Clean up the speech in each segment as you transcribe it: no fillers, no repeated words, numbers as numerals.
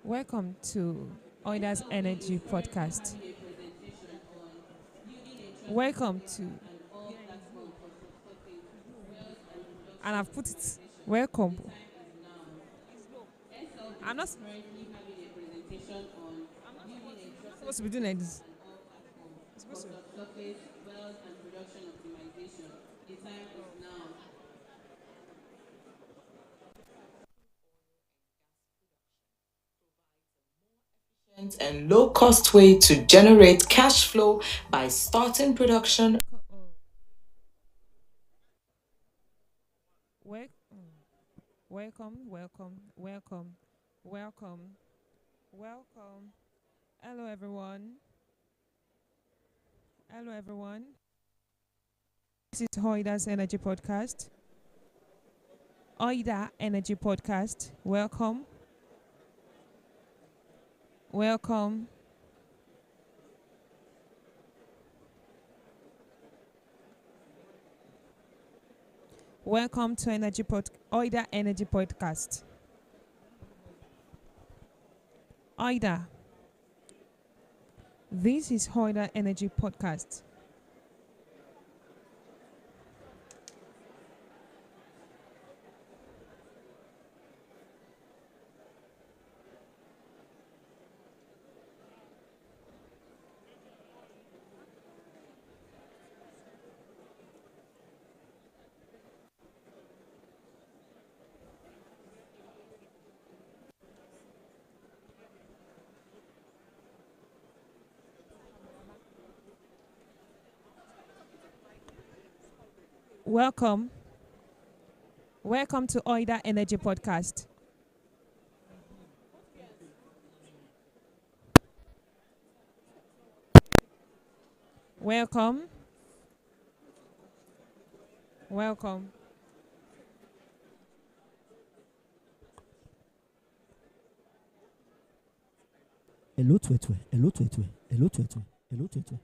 Welcome to OIDA's Energy Podcast. Welcome to, and I've put it, welcome. I'm not supposed to be doing like this. I'm supposed to. And low cost way to generate cash flow by starting production. Wel- Welcome, welcome, welcome, welcome, welcome. Hello, everyone. Hello, everyone. This is OIDA's Energy Podcast. OIDA Energy Podcast. Welcome, welcome. Welcome to OIDA Energy Podcast. OIDA. This is OIDA Energy Podcast. Welcome. Welcome to OIDA Energy Podcast. Welcome. Welcome. Hello, Twetwe. Hello, Twetwe. Hello, Twetwe. Hello, Twetwe.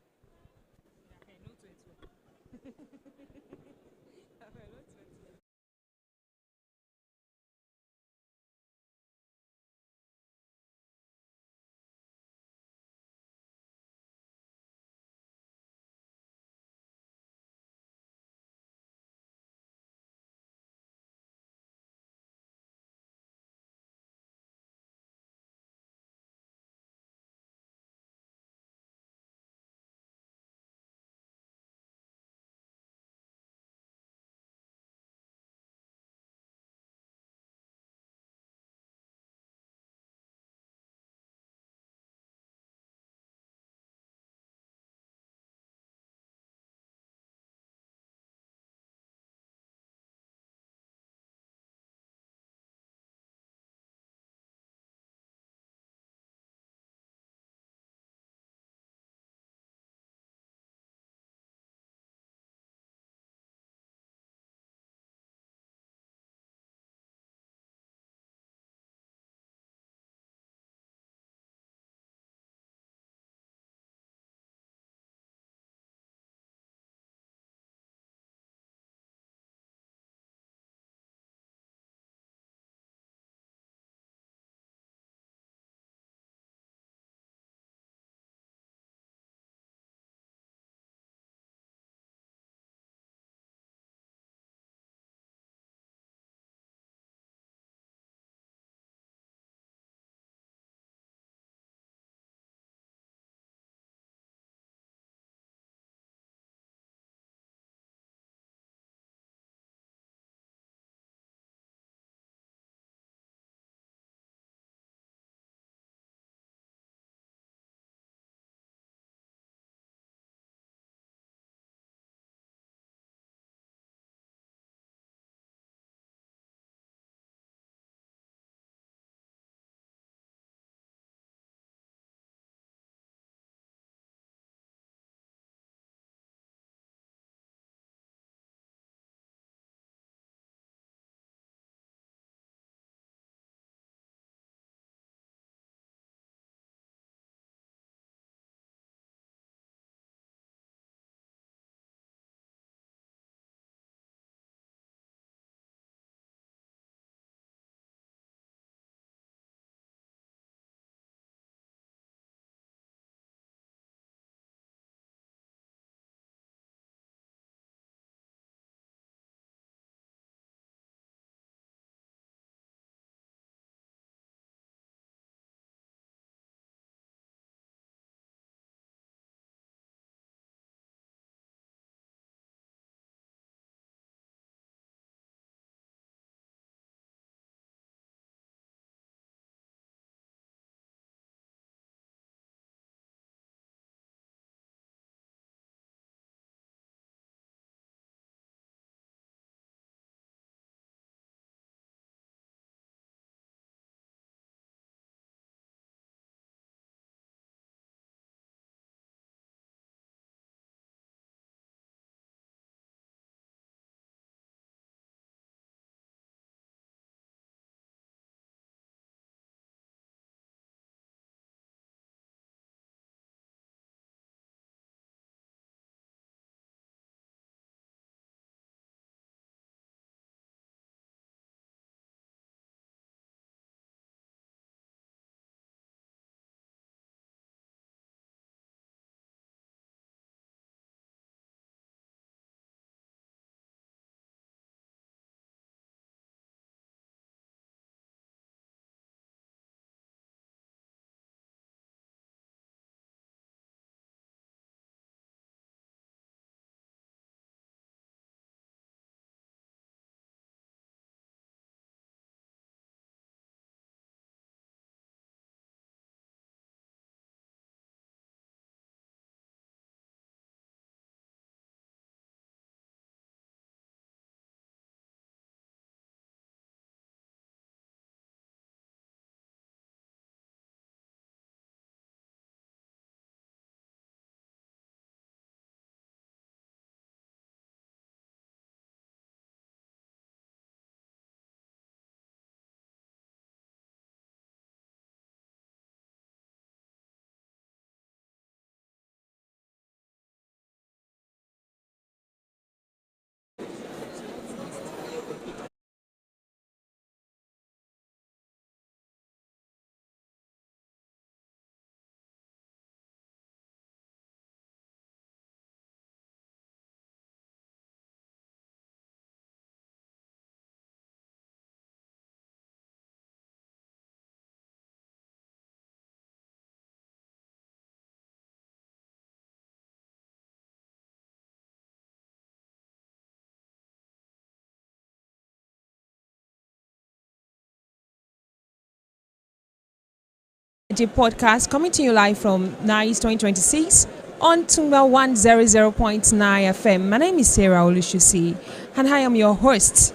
Energy podcast coming to you live from NICE 2026 on Tumba 100.9 FM. My name is Sarah Olushusi and I am your host.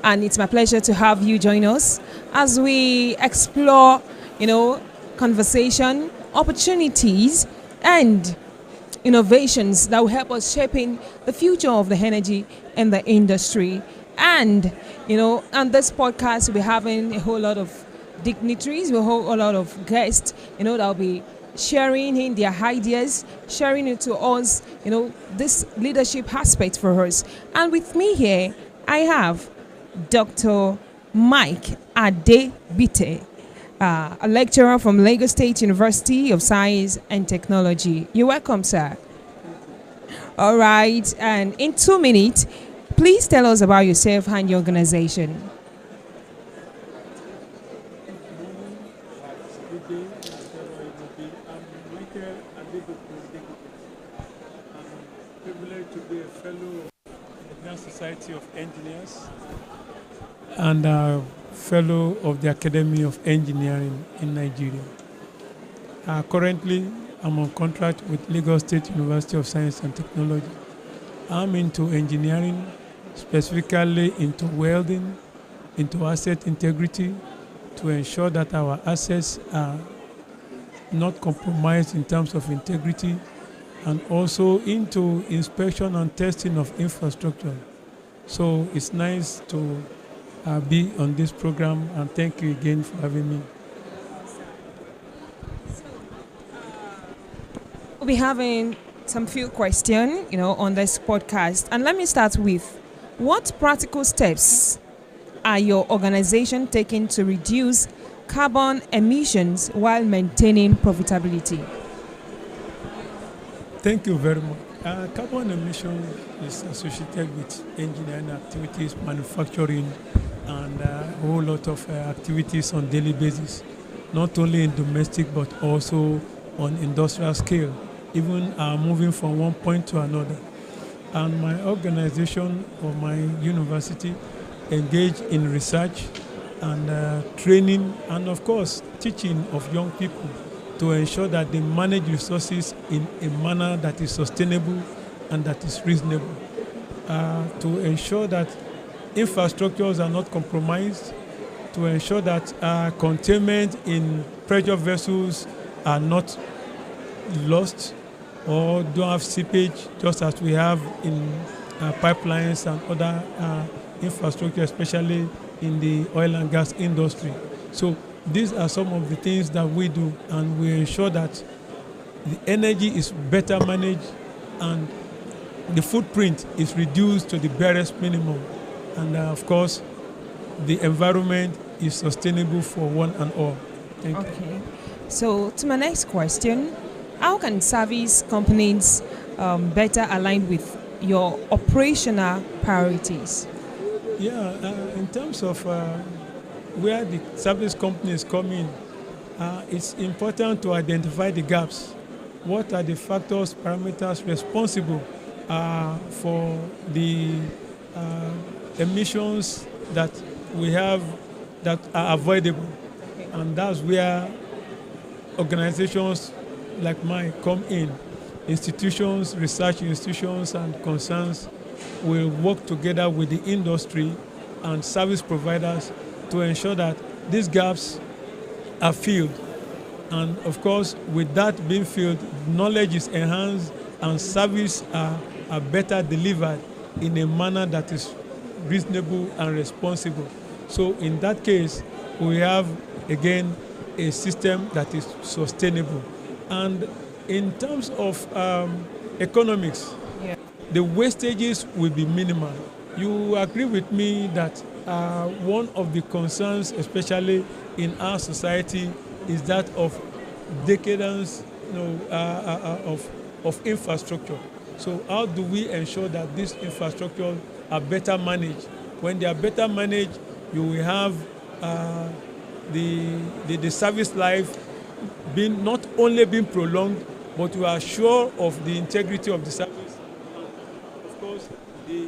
And it's my pleasure to have you join us as we explore, conversation, opportunities, and innovations that will help us shaping the future of the energy and the industry. And, on this podcast, we'll be having a whole lot of dignitaries, a whole lot of guests, that will be sharing in their ideas, sharing it to us, this leadership aspect for us. And with me here, I have Dr. Mike Adebite, a lecturer from Lagos State University of Science and Technology. You're welcome, sir. All right, and in 2 minutes, please tell us about yourself and your organization. Good day, I'm Michael Adebite. I'm privileged to be a fellow of the National Society of Engineers and a fellow of the Academy of Engineering in Nigeria. Currently, I'm on contract with Lagos State University of Science and Technology. I'm into engineering, specifically into welding, into asset integrity, to ensure that our assets are not compromised in terms of integrity, and also into inspection and testing of infrastructure. So it's nice to be on this program, and thank you again for having me. We'll be having some few questions, on this podcast. And let me start with, what practical steps are your organization taking to reduce carbon emissions while maintaining profitability? Thank you very much. Carbon emission is associated with engineering activities, manufacturing, and a whole lot of activities on daily basis, not only in domestic but also on industrial scale, even moving from one point to another. And my organization or my university engage in research and training, and of course teaching of young people to ensure that they manage resources in a manner that is sustainable and that is reasonable, to ensure that infrastructures are not compromised, to ensure that containment in pressure vessels are not lost or don't have seepage, just as we have in pipelines and other infrastructure, especially in the oil and gas industry. So these are some of the things that we do, and we ensure that the energy is better managed and the footprint is reduced to the barest minimum. And of course, the environment is sustainable for one and all. Thank you. Okay. So to my next question, how can service companies better align with your operational priorities? Yeah, in terms of where the service companies come in, it's important to identify the gaps. What are the factors, parameters responsible for the emissions that we have that are avoidable? And that's where organizations like mine come in. Institutions, research institutions, and concerns will work together with the industry and service providers to ensure that these gaps are filled. And of course, with that being filled, knowledge is enhanced and service are better delivered in a manner that is reasonable and responsible. So in that case, we have, again, a system that is sustainable. And in terms of economics, the wastages will be minimal. You agree with me that one of the concerns, especially in our society, is that of decadence, of infrastructure. So how do we ensure that these infrastructures are better managed? When they are better managed, you will have the service life being not only being prolonged, but you are sure of the integrity of the service. Of course, the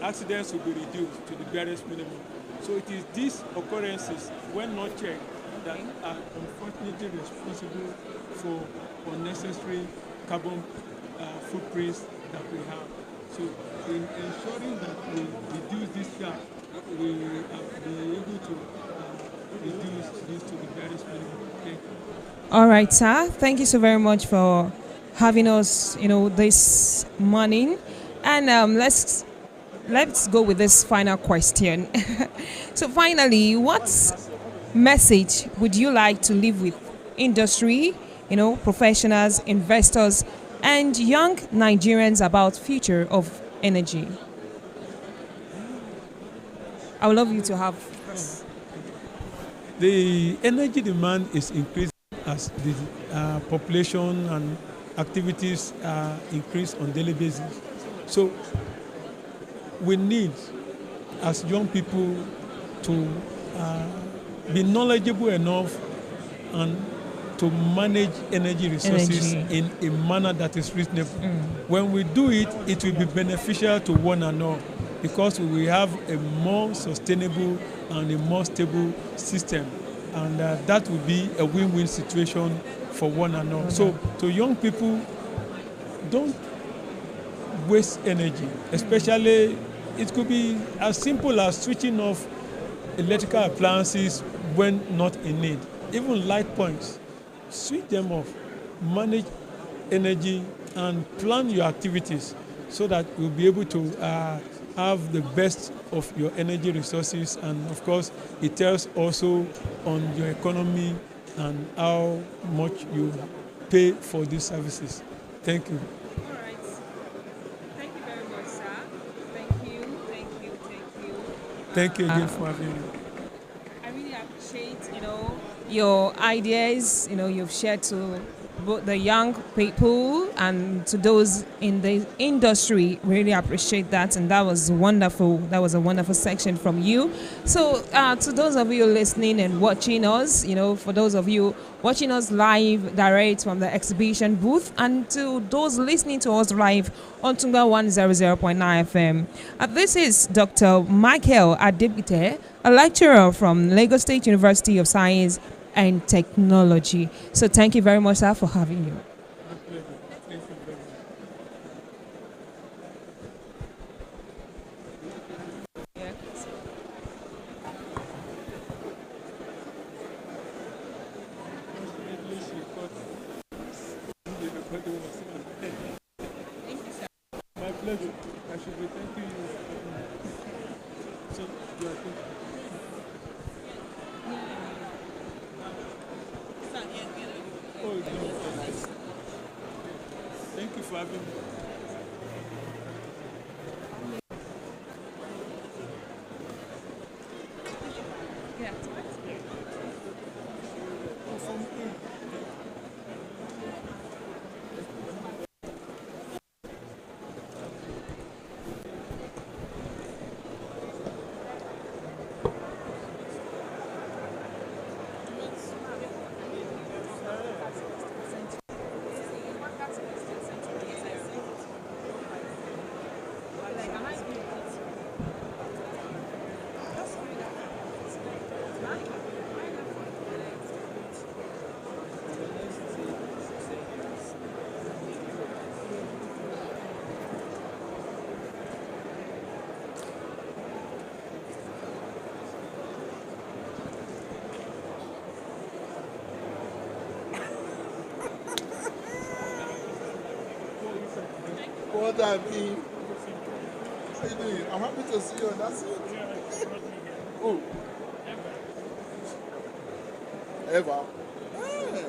accidents will be reduced to the barest minimum. So it is these occurrences, when not checked, that are unfortunately responsible for unnecessary carbon footprints that we have. So in ensuring that we reduce this gap, we be able to reduce this to the barest minimum. Thank you. All right, sir. Thank you so very much for having us, this morning. And let's go with this final question. So finally, what message would you like to leave with industry, professionals, investors, and young Nigerians about future of energy? I would love you to have. The energy demand is increasing as the population and activities increase on daily basis. So we need, as young people, to be knowledgeable enough and to manage energy resources in a manner that is reasonable. When we do it, it will be beneficial to one and all because we will have a more sustainable and a more stable system. And that will be a win-win situation for one and all. So to young people, don't waste energy, especially it could be as simple as switching off electrical appliances when not in need. Even light points, switch them off, manage energy and plan your activities so that you'll be able to have the best of your energy resources, and of course it tells also on your economy and how much you pay for these services. Thank you. All right. Thank you very much, sir. Thank you. Thank you again for having me. I really appreciate, your ideas, you've shared to both the young people and to those in the industry. Really appreciate that, and that was wonderful. That was a wonderful section from you. So, to those of you listening and watching us, for those of you watching us live, direct from the exhibition booth, and to those listening to us live on Tunga 100.9 FM. This is Dr. Michael Adebite, a lecturer from Lagos State University of Science and Technology. So thank you very much, sir, for having you. My pleasure. Thank you very much. Unfortunately, she thought the recording was on. My pleasure. I should be thanking you. So, you are thinking. Oh, no. Thank you for having me. What I mean, how you doing? I'm happy to see you. That's it. Oh, Eva. Hey.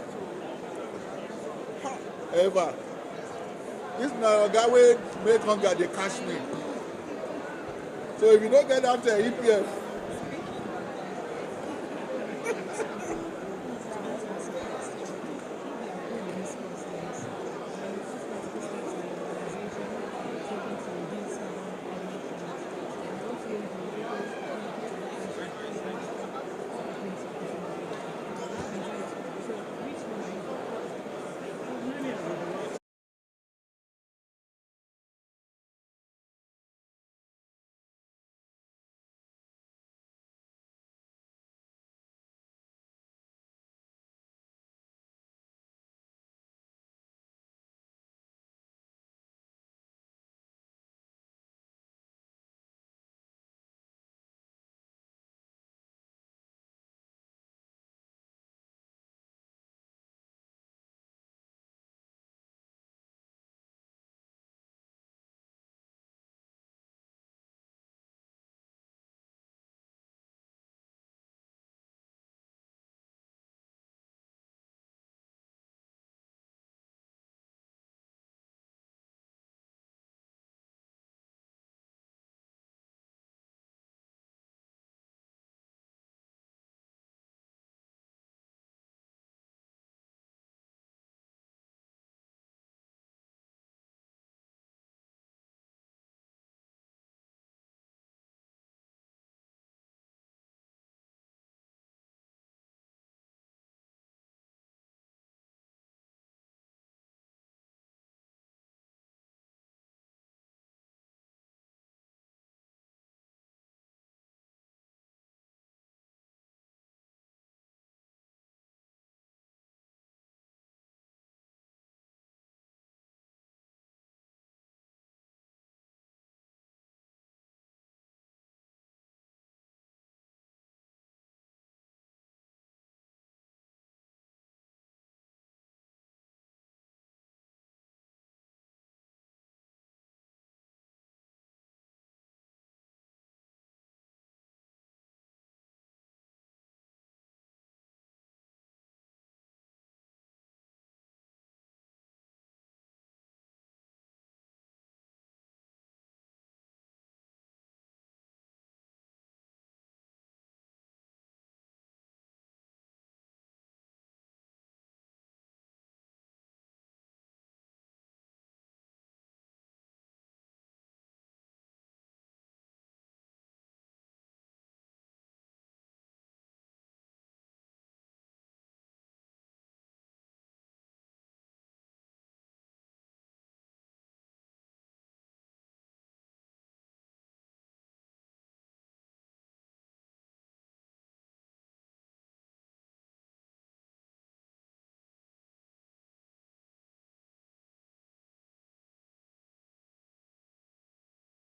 Ha, Eva. This now guy will make hunger. They catch me. So if you don't get that EPF,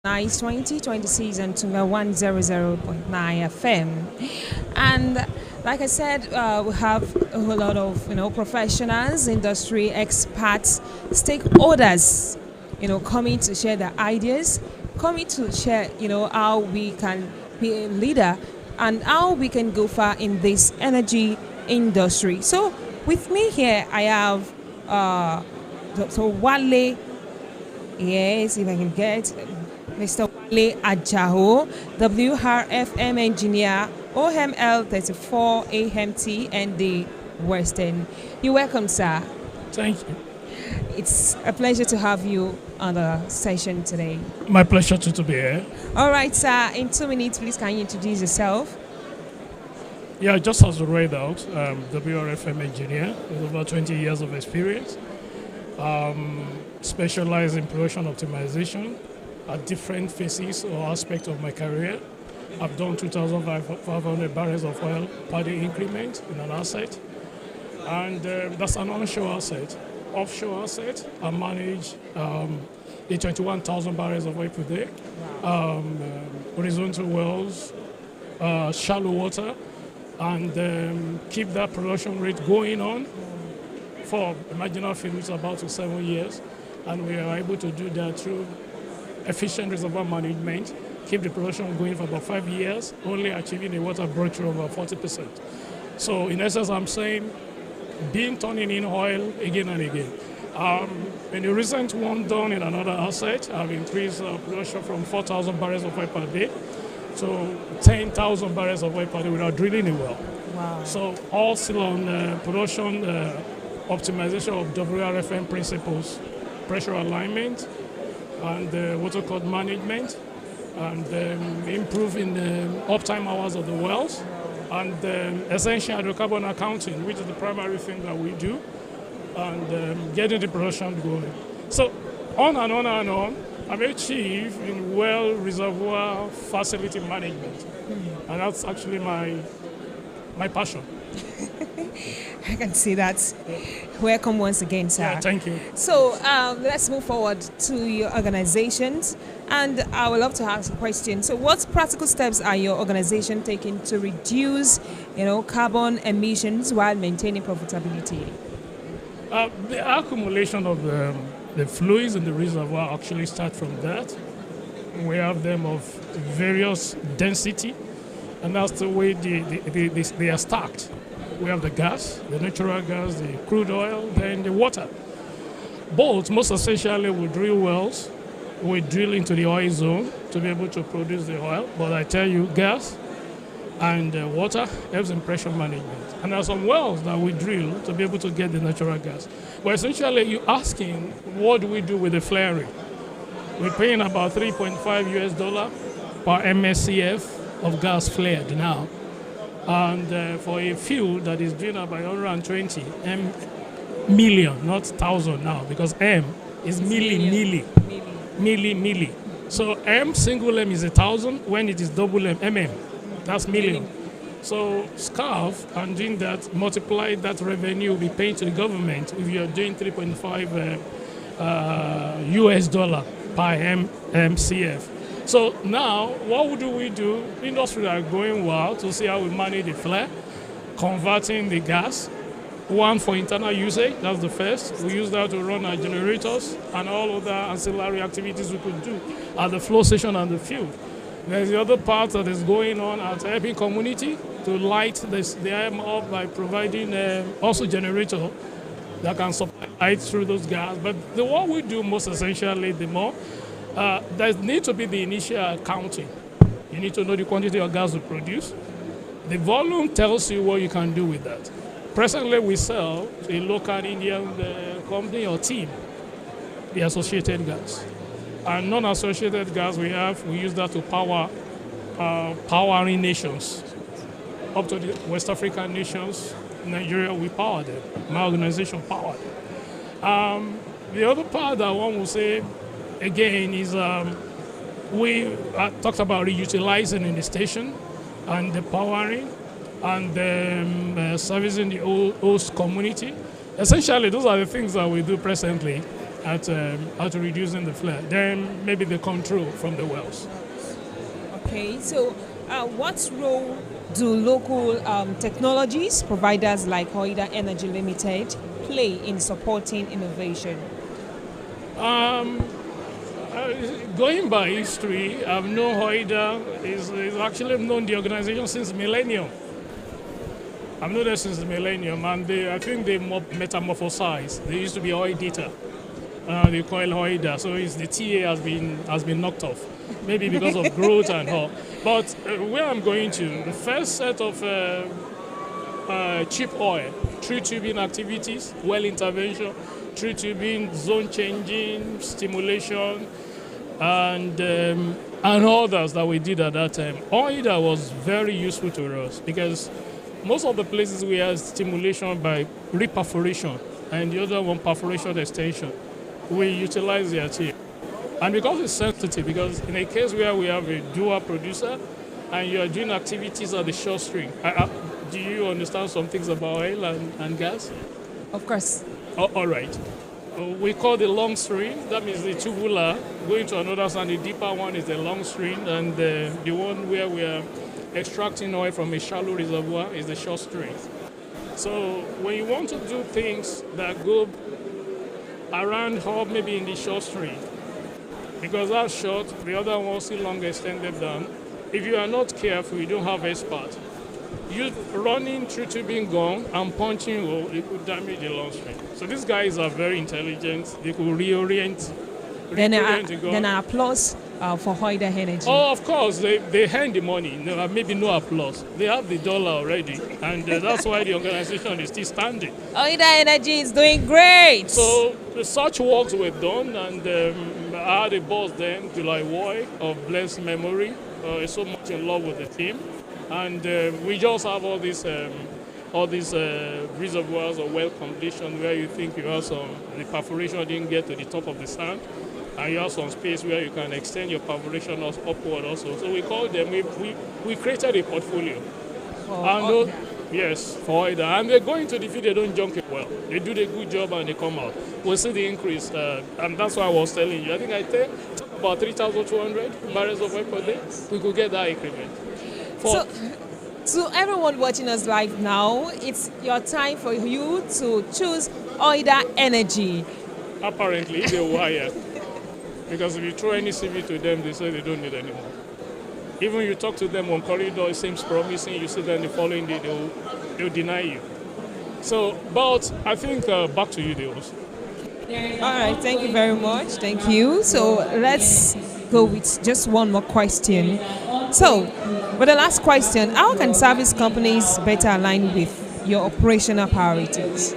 NICE 2026 on Tunga 100.9 FM. And like I said, we have a whole lot of professionals, industry experts, stakeholders, coming to share their ideas, coming to share, how we can be a leader and how we can go far in this energy industry. So with me here, I have Dr. Wale. Yes, if I can get Mr. Wale Ajaho, WRFM engineer, OML 34 AMT and the Western. You're welcome, sir. Thank you. It's a pleasure to have you on the session today. My pleasure to be here. All right, sir. In 2 minutes, please, can you introduce yourself? Yeah, just as you read out, WRFM engineer with over 20 years of experience. Specialize in production optimization at different phases or aspects of my career. I've done 2,500 barrels of oil per day increment in an asset, and that's an onshore asset. Offshore asset, I manage the 21,000 barrels of oil per day, horizontal wells, shallow water, and keep that production rate going on for a marginal field, which is about 7 years. And we are able to do that through efficient reservoir management, keep the production going for about 5 years, only achieving a water breakthrough of about 40%. So in essence, I'm saying, turning in oil again and again. In the recent one done in another asset, I've increased production from 4,000 barrels of oil per day to 10,000 barrels of oil per day without drilling a well. Wow. So all still on production optimization of WRFM principles, pressure alignment, and water cut management, and improving the uptime hours of the wells, and essential hydrocarbon accounting, which is the primary thing that we do, and getting the production going. So on and on and on, I'm a chief in well reservoir facility management, and that's actually my passion. I can see that. Welcome once again, sir. Yeah, thank you. So let's move forward to your organizations, and I would love to ask a question. So what practical steps are your organization taking to reduce, carbon emissions while maintaining profitability? The accumulation of the fluids in the reservoir actually start from that. We have them of various density, and that's the way they are stacked. We have the gas, the natural gas, the crude oil, then the water. Both, most essentially, we drill wells. We drill into the oil zone to be able to produce the oil. But I tell you, gas and water helps in pressure management. And there are some wells that we drill to be able to get the natural gas. But essentially, you're asking, what do we do with the flaring? We're paying about $3.5 per MSCF of gas flared now. And for a field that is doing about 120 million, not thousand now, because M is milli. So M, single M is 1,000. When it is double M, MM, that's million. So SCAF, and doing that, multiply that revenue will be paid to the government if you are doing 3.5 US dollar per MCF. So now, what do we do? Industries are going wild to see how we manage the flare, converting the gas, one for internal usage, that's the first. We use that to run our generators and all other ancillary activities we could do at the flow station and the field. There's the other part that is going on at helping community to light the AM up by providing also generator that can supply light through those gas. But what we do most essentially, the more, there needs to be the initial accounting. You need to know the quantity of gas you produce. The volume tells you what you can do with that. Presently, we sell to a local Indian company or team the associated gas. And non-associated gas we use that to power powering nations. Up to the West African nations, Nigeria, we power them. My organization powered them. The other part that one will say, again, is we talked about reutilizing in the station and the powering and servicing the host community. Essentially, those are the things that we do presently. at reducing the flare. Then maybe the control from the wells. Okay, so what role do local technologies providers like OIDA Energy Limited play in supporting innovation? Going by history, I've known OIDA is actually known the organization since millennium. I've known them since the millennium, and I think they metamorphosized. They used to be OIDA. They call it OIDA, so the TA has been knocked off, maybe because of growth and all. But where I'm going to, the first set of cheap oil, through tubing activities, well intervention, through tubing, zone changing, stimulation, and others that we did at that time. OIDA was very useful to us because most of the places we had stimulation by reperforation and the other one perforation extension, we utilize their TA. And because it's sensitive, because in a case where we have a dual producer and you are doing activities at the short string, do you understand some things about oil and gas? Of course. All right. We call the long string, that means the tubular going to another side. The deeper one is the long string, and the one where we are extracting oil from a shallow reservoir is the short string. So when you want to do things that go around hub, maybe in the short string, because that's short, the other one still long extended down. If you are not careful, you don't have expert. You running through tubing gun and punching hole, it could damage the long string. So these guys are very intelligent. They could reorient. Then an applause for OIDA Energy. Oh, of course, they hand the money. No, maybe no applause. They have the dollar already, and that's why the organization is still standing. OIDA Energy is doing great. So such works were done, and I had a boss then, July Woy, of blessed memory. So much in love with the team. And we just have all these reservoirs or well completion where you think you have the perforation didn't get to the top of the sand, and you have some space where you can extend your perforation upward also. So we call them, we created a portfolio. Yes, for OIDA. And they go into the field, they don't junk it well. They do the good job and they come out. We'll see the increase. And that's why I was telling you. I think I talk about 3,200 barrels of oil per day. We could get that increment. So, to everyone watching us live now, it's your time for you to choose OIDA Energy. Apparently, they wire. Because if you throw any CV to them, they say they don't need anymore. Even you talk to them on corridor, it seems promising, you see them the following day, they'll deny you. So, but I think back to you, Deos. All right, thank you very much. Thank you. So let's go with just one more question. So, for the last question, how can service companies better align with your operational priorities?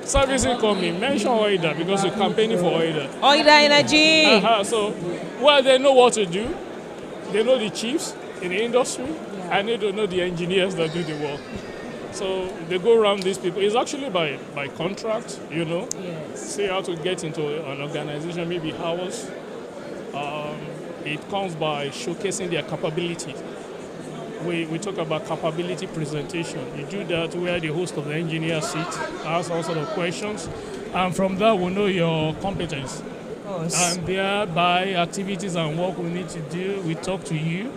Servicing company, mention OIDA because you're campaigning for OIDA. OIDA Energy! So, well, they know what to do. They know the chiefs in the industry, and they don't know the engineers that do the work. So they go around these people. It's actually by contract, Yes. See how to get into an organization, maybe ours. It comes by showcasing their capability. We talk about capability presentation. You do that where the host of the engineer sits, asks all sort of questions, and from that we know your competence. And thereby activities and work we need to do, we talk to you,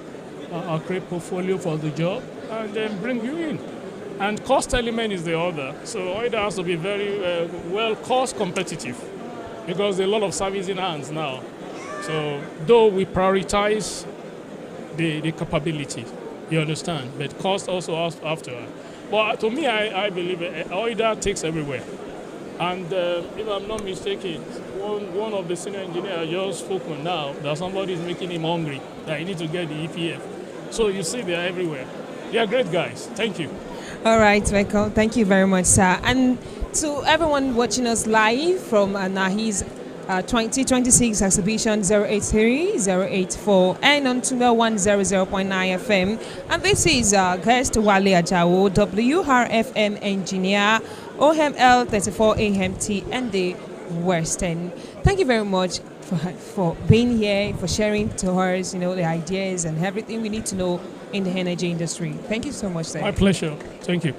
create portfolio for the job, and then bring you in. And cost element is the other. So OIDA has to be very well cost competitive because there are a lot of service in hands now. So though we prioritize the capability, you understand, but cost also after. But to me, I believe OIDA takes everywhere. And if I'm not mistaken, one of the senior engineers just spoken now that somebody is making him hungry, that he needs to get the EPF. So you see they're everywhere. They are great guys. Thank you. All right, Michael. Thank you very much, sir. And to everyone watching us live from NAICE 2026 exhibition 083-084 and on Tunga 100.9 FM. And this is guest Wale Ajawo, WRFM engineer, OML 34 AMT and the Western. Thank you very much for being here, for sharing to us, the ideas and everything we need to know in the energy industry. Thank you so much, sir. My pleasure. Thank you.